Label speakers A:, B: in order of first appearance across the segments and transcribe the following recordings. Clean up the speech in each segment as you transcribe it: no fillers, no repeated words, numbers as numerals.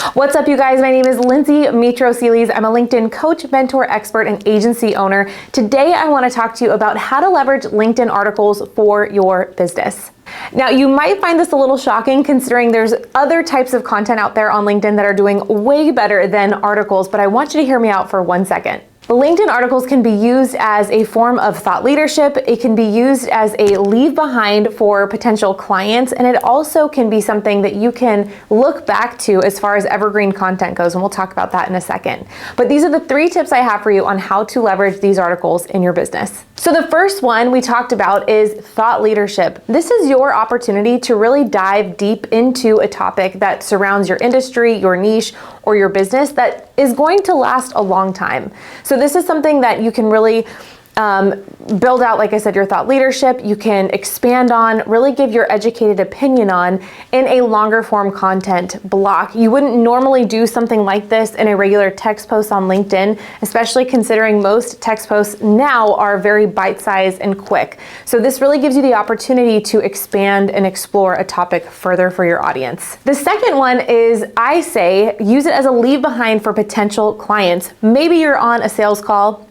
A: What's up, you guys? My name is Lindsay Mitro-Seelys. I'm a LinkedIn coach, mentor, expert, and agency owner. Today, I want to talk to you about how to leverage LinkedIn articles for your business. Now, you might find this a little shocking considering there's other types of content out there on LinkedIn that are doing way better than articles, but I want you to hear me out for 1 second. LinkedIn articles can be used as a form of thought leadership. It can be used as a leave behind for potential clients, and it also can be something that you can look back to as far as evergreen content goes, and we'll talk about that in a second. But these are the 3 tips I have for you on how to leverage these articles in your business. So the first one we talked about is thought leadership. This is your opportunity to really dive deep into a topic that surrounds your industry, your niche, or your business that is going to last a long time. So this is something that you can really build out, like I said, your thought leadership. You can expand on, really give your educated opinion on in a longer form content block. You wouldn't normally do something like this in a regular text post on LinkedIn, especially considering most text posts now are very bite-sized and quick. So this really gives you the opportunity to expand and explore a topic further for your audience. The second one is, I say, use it as a leave behind for potential clients. Maybe you're on a sales call.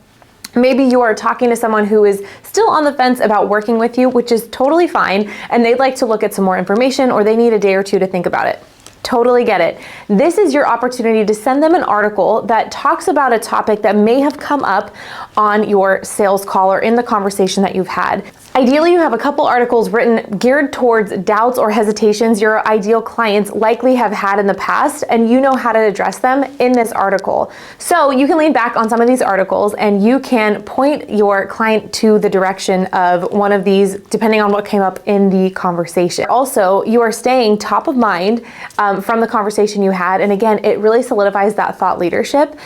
A: Maybe you are talking to someone who is still on the fence about working with you, which is totally fine, and they'd like to look at some more information or they need a day or 2 to think about it. Totally get it. This is your opportunity to send them an article that talks about a topic that may have come up on your sales call or in the conversation that you've had. Ideally, you have a couple articles written geared towards doubts or hesitations your ideal clients likely have had in the past, and you know how to address them in this article. So you can lean back on some of these articles and you can point your client to the direction of one of these, depending on what came up in the conversation. Also, you are staying top of mind from the conversation you had, and again, it really solidifies that thought leadership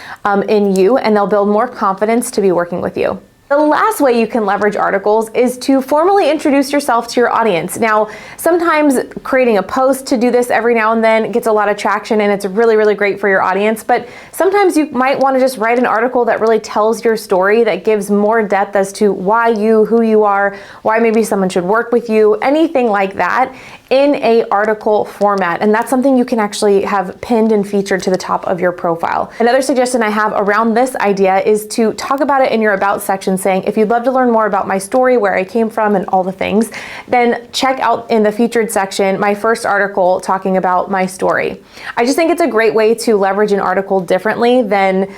A: in you, and they'll build more confidence to be working with you. The last way you can leverage articles is to formally introduce yourself to your audience. Now, sometimes creating a post to do this every now and then gets a lot of traction and it's really, really great for your audience, but sometimes you might want to just write an article that really tells your story, that gives more depth as to why you, who you are, why maybe someone should work with you, anything like that in a article format. And that's something you can actually have pinned and featured to the top of your profile. Another suggestion I have around this idea is to talk about it in your about section, saying, if you'd love to learn more about my story, where I came from, and all the things, then check out in the featured section my first article talking about my story. I just think it's a great way to leverage an article differently than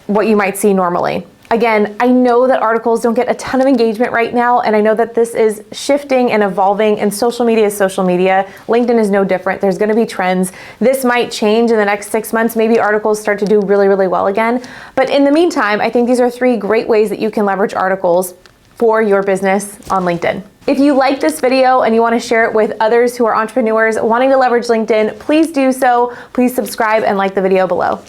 A: what you might see normally. Again, I know that articles don't get a ton of engagement right now, and I know that this is shifting and evolving, and social media is social media. LinkedIn is no different. There's going to be trends. This might change in the next 6 months. Maybe articles start to do really, really well again. But in the meantime, I think these are 3 great ways that you can leverage articles for your business on LinkedIn. If you like this video and you want to share it with others who are entrepreneurs wanting to leverage LinkedIn, please do so. Please subscribe and like the video below.